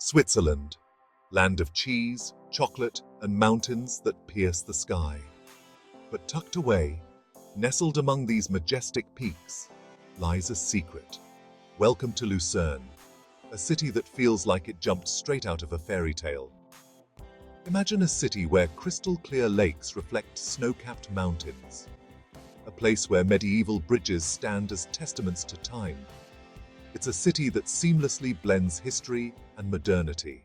Switzerland, land of cheese, chocolate, and mountains that pierce the sky. But tucked away, nestled among these majestic peaks, lies a secret. Welcome to Lucerne, a city that feels like it jumped straight out of a fairy tale. Imagine a city where crystal-clear lakes reflect snow-capped mountains, a place where medieval bridges stand as testaments to time. It's a city that seamlessly blends history and modernity.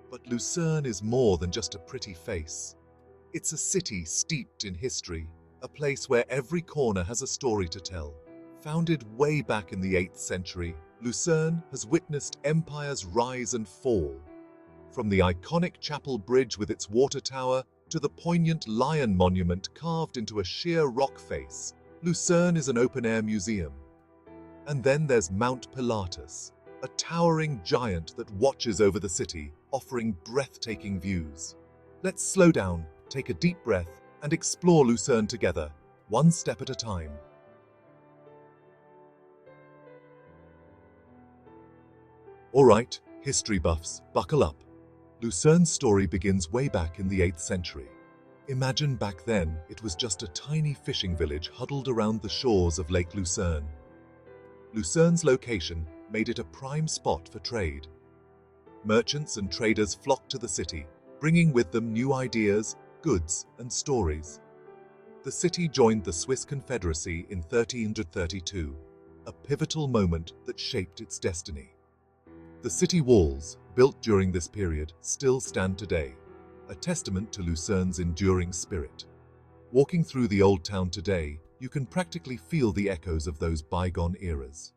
But Lucerne is more than just a pretty face. It's a city steeped in history, a place where every corner has a story to tell. Founded way back in the 8th century, Lucerne has witnessed empires rise and fall. From the iconic Chapel Bridge with its water tower to the poignant lion monument carved into a sheer rock face, Lucerne is an open-air museum. And then there's Mount Pilatus, a towering giant that watches over the city, offering breathtaking views. Let's slow down, take a deep breath, and explore Lucerne together, one step at a time. All right, history buffs, buckle up. Lucerne's story begins way back in the 8th century. Imagine back then, it was just a tiny fishing village huddled around the shores of Lake Lucerne. Lucerne's location made it a prime spot for trade. Merchants and traders flocked to the city, bringing with them new ideas, goods, and stories. The city joined the Swiss Confederacy in 1332, a pivotal moment that shaped its destiny. The city walls, built during this period, still stand today, a testament to Lucerne's enduring spirit. Walking through the old town today, you can practically feel the echoes of those bygone eras.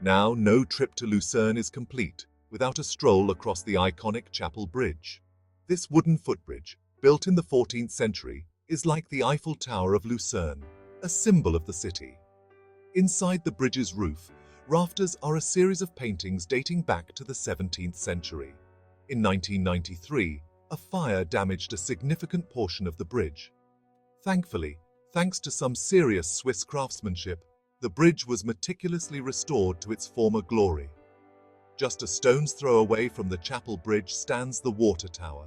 Now, no trip to Lucerne is complete without a stroll across the iconic Chapel Bridge. This wooden footbridge, built in the 14th century, is like the Eiffel Tower of Lucerne, a symbol of the city. Inside the bridge's roof, rafters are a series of paintings dating back to the 17th century. In 1993, a fire damaged a significant portion of the bridge. Thankfully, thanks to some serious Swiss craftsmanship, the bridge was meticulously restored to its former glory. Just a stone's throw away from the Chapel Bridge stands the water tower,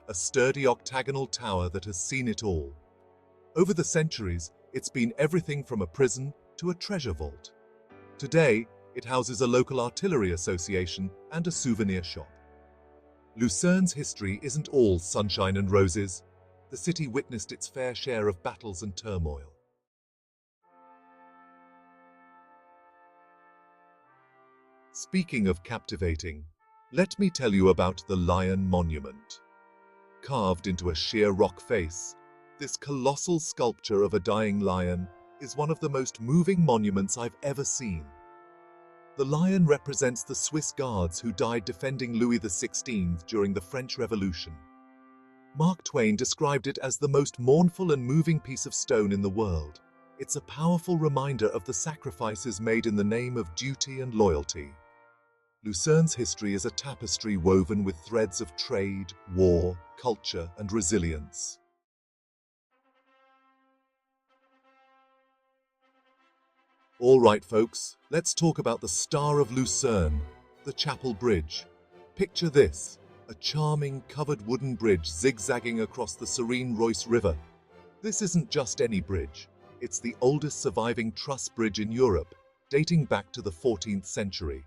a sturdy octagonal tower that has seen it all. Over the centuries, it's been everything from a prison to a treasure vault. Today, it houses a local artillery association and a souvenir shop. Lucerne's history isn't all sunshine and roses. The city witnessed its fair share of battles and turmoil. Speaking of captivating, let me tell you about the Lion Monument. Carved into a sheer rock face, this colossal sculpture of a dying lion is one of the most moving monuments I've ever seen. The lion represents the Swiss guards who died defending Louis XVI during the French Revolution. Mark Twain described it as the most mournful and moving piece of stone in the world. It's a powerful reminder of the sacrifices made in the name of duty and loyalty. Lucerne's history is a tapestry woven with threads of trade, war, culture, and resilience. All right, folks, let's talk about the star of Lucerne, the Chapel Bridge. Picture this, a charming, covered wooden bridge zigzagging across the serene Reuss River. This isn't just any bridge. It's the oldest surviving truss bridge in Europe, dating back to the 14th century.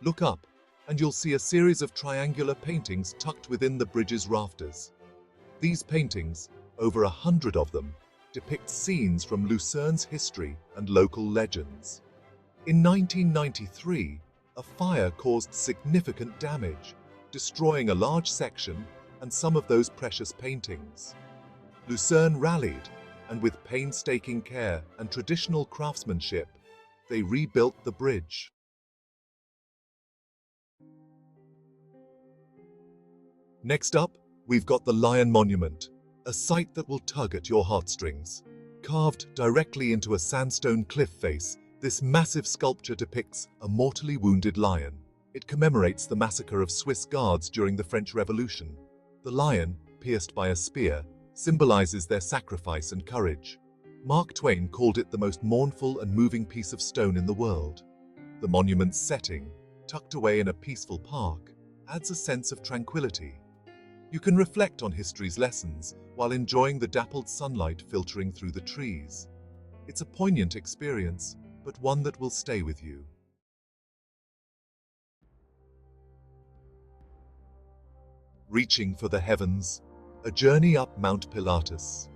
Look up, and you'll see a series of triangular paintings tucked within the bridge's rafters. These paintings, over 100 of them, depict scenes from Lucerne's history and local legends. In 1993, a fire caused significant damage, destroying a large section and some of those precious paintings. Lucerne rallied, and with painstaking care and traditional craftsmanship, they rebuilt the bridge. Next up, we've got the Lion Monument, a sight that will tug at your heartstrings. Carved directly into a sandstone cliff face, this massive sculpture depicts a mortally wounded lion. It commemorates the massacre of Swiss guards during the French Revolution. The lion, pierced by a spear, symbolizes their sacrifice and courage. Mark Twain called it the most mournful and moving piece of stone in the world. The monument's setting, tucked away in a peaceful park, adds a sense of tranquility. You can reflect on history's lessons while enjoying the dappled sunlight filtering through the trees. It's a poignant experience, but one that will stay with you. Reaching for the heavens, a journey up Mount Pilatus.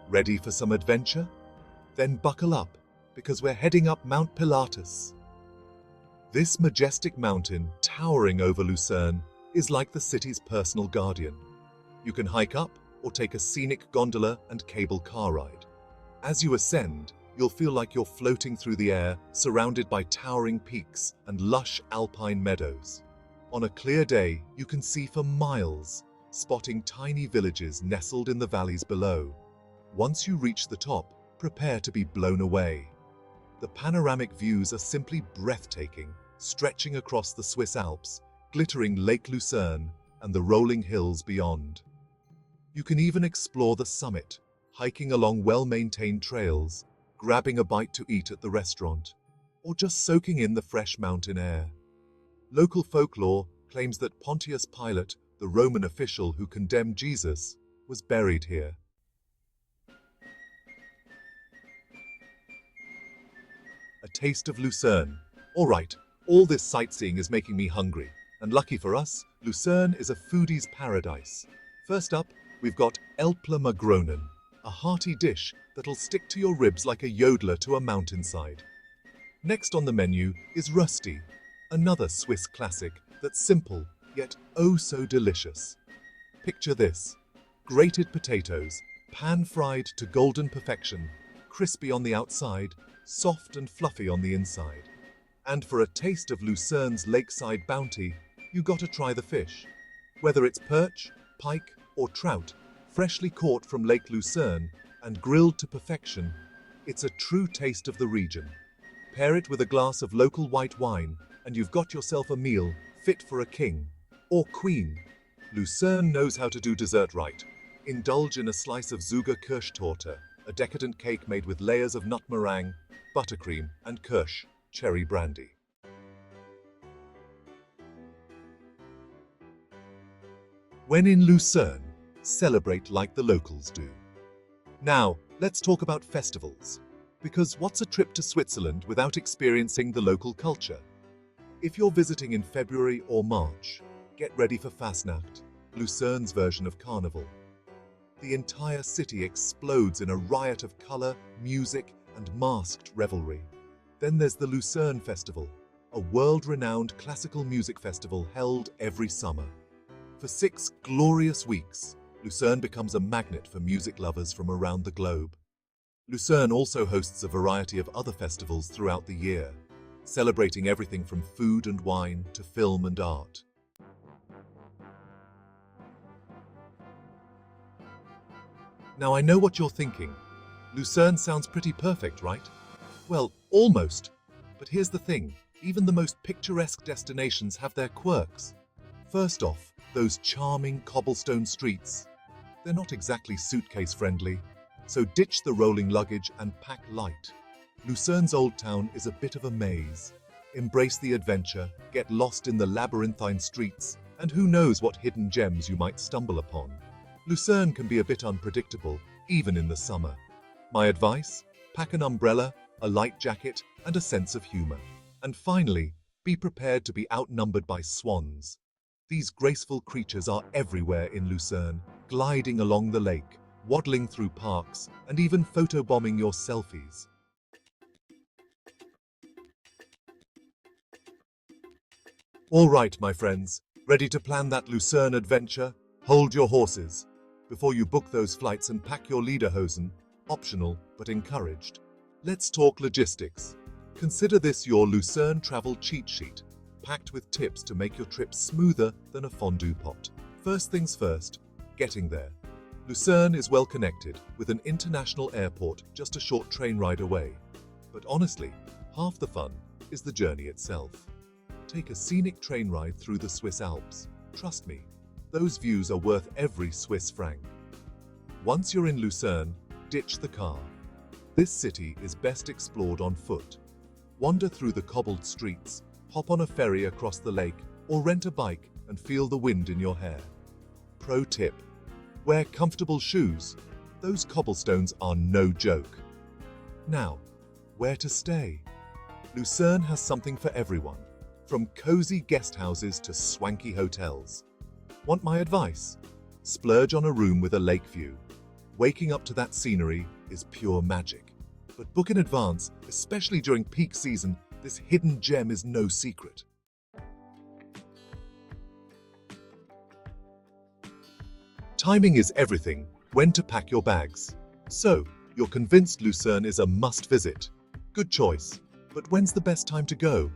Ready for some adventure? Then buckle up, because we're heading up Mount Pilatus. This majestic mountain, towering over Lucerne, is like the city's personal guardian. You can hike up or take a scenic gondola and cable car ride. As you ascend, you'll feel like you're floating through the air, surrounded by towering peaks and lush alpine meadows. On a clear day, you can see for miles, spotting tiny villages nestled in the valleys below. Once you reach the top, prepare to be blown away. The panoramic views are simply breathtaking, stretching across the Swiss Alps, glittering Lake Lucerne, and the rolling hills beyond. You can even explore the summit, hiking along well-maintained trails, grabbing a bite to eat at the restaurant, or just soaking in the fresh mountain air. Local folklore claims that Pontius Pilate, the Roman official who condemned Jesus, was buried here. A Taste of Lucerne. All right, all this sightseeing is making me hungry, and lucky for us, Lucerne is a foodie's paradise. First up, we've got Elple Magronen, a hearty dish that'll stick to your ribs like a yodeler to a mountainside. Next on the menu is Rösti, another Swiss classic that's simple, yet oh so delicious. Picture this: grated potatoes, pan-fried to golden perfection, crispy on the outside, soft and fluffy on the inside. And for a taste of Lucerne's lakeside bounty, you gotta try the fish. Whether it's perch, pike, or trout, freshly caught from Lake Lucerne and grilled to perfection, it's a true taste of the region. Pair it with a glass of local white wine, and you've got yourself a meal fit for a king or queen. Lucerne knows how to do dessert right. Indulge in a slice of Zuckerkirschtorte, a decadent cake made with layers of nut meringue, buttercream, and kirsch, cherry brandy. When in Lucerne, celebrate like the locals do. Now, let's talk about festivals. Because what's a trip to Switzerland without experiencing the local culture? If you're visiting in February or March, get ready for Fasnacht, Lucerne's version of Carnival. The entire city explodes in a riot of color, music, and masked revelry. Then there's the Lucerne Festival, a world-renowned classical music festival held every summer. For 6 glorious weeks, Lucerne becomes a magnet for music lovers from around the globe. Lucerne also hosts a variety of other festivals throughout the year, celebrating everything from food and wine to film and art. Now I know what you're thinking. Lucerne sounds pretty perfect, right? Well, almost. But here's the thing, even the most picturesque destinations have their quirks. First off, those charming cobblestone streets. They're not exactly suitcase-friendly, so ditch the rolling luggage and pack light. Lucerne's old town is a bit of a maze. Embrace the adventure, get lost in the labyrinthine streets, and who knows what hidden gems you might stumble upon. Lucerne can be a bit unpredictable, even in the summer. My advice? Pack an umbrella, a light jacket, and a sense of humor. And finally, be prepared to be outnumbered by swans. These graceful creatures are everywhere in Lucerne, gliding along the lake, waddling through parks, and even photobombing your selfies. All right, my friends, ready to plan that Lucerne adventure? Hold your horses. Before you book those flights and pack your lederhosen, optional but encouraged. Let's talk logistics. Consider this your Lucerne travel cheat sheet, packed with tips to make your trip smoother than a fondue pot. First things first, getting there. Lucerne is well connected, with an international airport just a short train ride away. But honestly, half the fun is the journey itself. Take a scenic train ride through the Swiss Alps. Trust me, those views are worth every Swiss franc. Once you're in Lucerne, ditch the car. This city is best explored on foot. Wander through the cobbled streets, hop on a ferry across the lake, or rent a bike and feel the wind in your hair. Pro tip: wear comfortable shoes. Those cobblestones are no joke. Now, where to stay? Lucerne has something for everyone, from cozy guest houses to swanky hotels. Want my advice? Splurge on a room with a lake view. Waking up to that scenery is pure magic. But book in advance, especially during peak season. This hidden gem is no secret. Timing is everything. When to pack your bags. So, you're convinced Lucerne is a must-visit. Good choice. But when's the best time to go?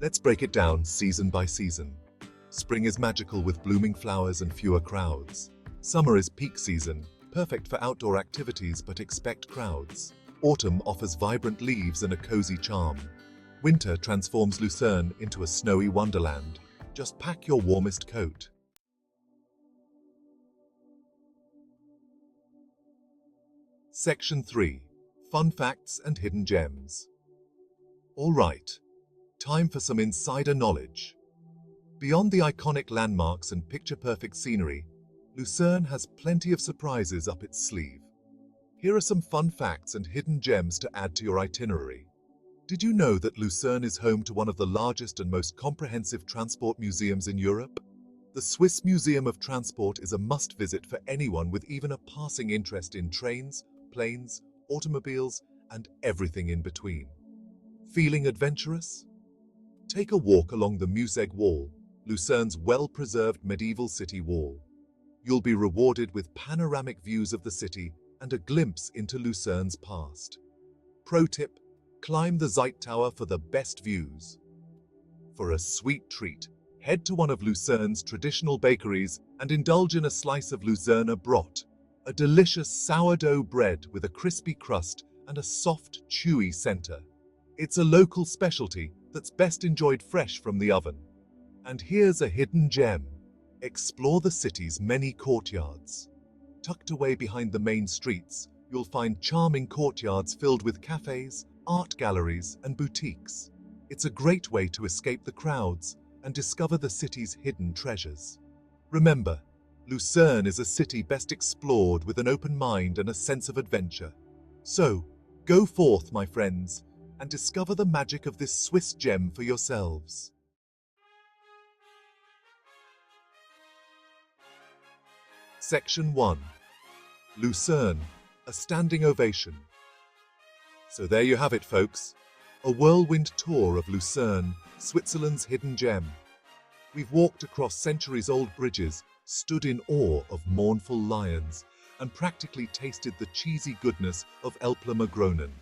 Let's break it down season by season. Spring is magical with blooming flowers and fewer crowds. Summer is peak season, perfect for outdoor activities but expect crowds. Autumn offers vibrant leaves and a cozy charm. Winter transforms Lucerne into a snowy wonderland. Just pack your warmest coat. Section 3. Fun Facts and Hidden Gems. All right, time for some insider knowledge. Beyond the iconic landmarks and picture-perfect scenery, Lucerne has plenty of surprises up its sleeve. Here are some fun facts and hidden gems to add to your itinerary. Did you know that Lucerne is home to one of the largest and most comprehensive transport museums in Europe? The Swiss Museum of Transport is a must-visit for anyone with even a passing interest in trains, planes, automobiles, and everything in between. Feeling adventurous? Take a walk along the Museg Wall, Lucerne's well-preserved medieval city wall. You'll be rewarded with panoramic views of the city and a glimpse into Lucerne's past. Pro tip: climb the Zeit Tower for the best views. For a sweet treat, head to one of Lucerne's traditional bakeries and indulge in a slice of Lucerne Brot, a delicious sourdough bread with a crispy crust and a soft, chewy center. It's a local specialty that's best enjoyed fresh from the oven. And here's a hidden gem. Explore the city's many courtyards. Tucked away behind the main streets, you'll find charming courtyards filled with cafes, art galleries, and boutiques. It's a great way to escape the crowds and discover the city's hidden treasures. Remember, Lucerne is a city best explored with an open mind and a sense of adventure. So, go forth, my friends, and discover the magic of this Swiss gem for yourselves. Section 1. Lucerne, A Standing Ovation. So there you have it, folks. A whirlwind tour of Lucerne, Switzerland's hidden gem. We've walked across centuries-old bridges, stood in awe of mournful lions, and practically tasted the cheesy goodness of Elpler Magronen.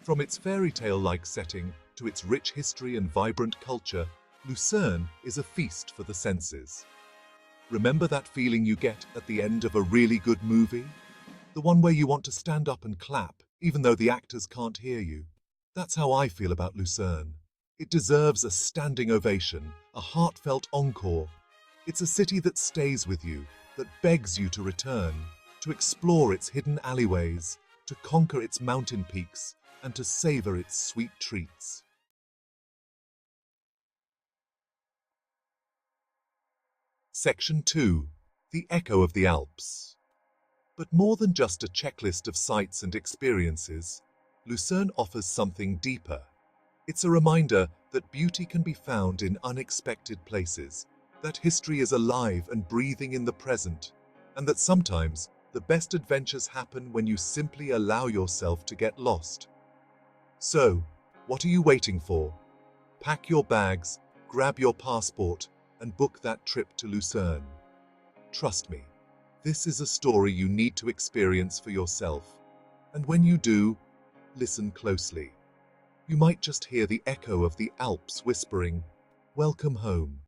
From its fairy-tale-like setting to its rich history and vibrant culture, Lucerne is a feast for the senses. Remember that feeling you get at the end of a really good movie? The one where you want to stand up and clap, even though the actors can't hear you. That's how I feel about Lucerne. It deserves a standing ovation, a heartfelt encore. It's a city that stays with you, that begs you to return, to explore its hidden alleyways, to conquer its mountain peaks, and to savor its sweet treats. Section 2. The Echo of the Alps. But more than just a checklist of sights and experiences, Lucerne offers something deeper. It's a reminder that beauty can be found in unexpected places, that history is alive and breathing in the present, and that sometimes the best adventures happen when you simply allow yourself to get lost. So, what are you waiting for? Pack your bags, grab your passport, and book that trip to Lucerne. Trust me, this is a story you need to experience for yourself. And when you do, listen closely. You might just hear the echo of the Alps whispering, "Welcome home."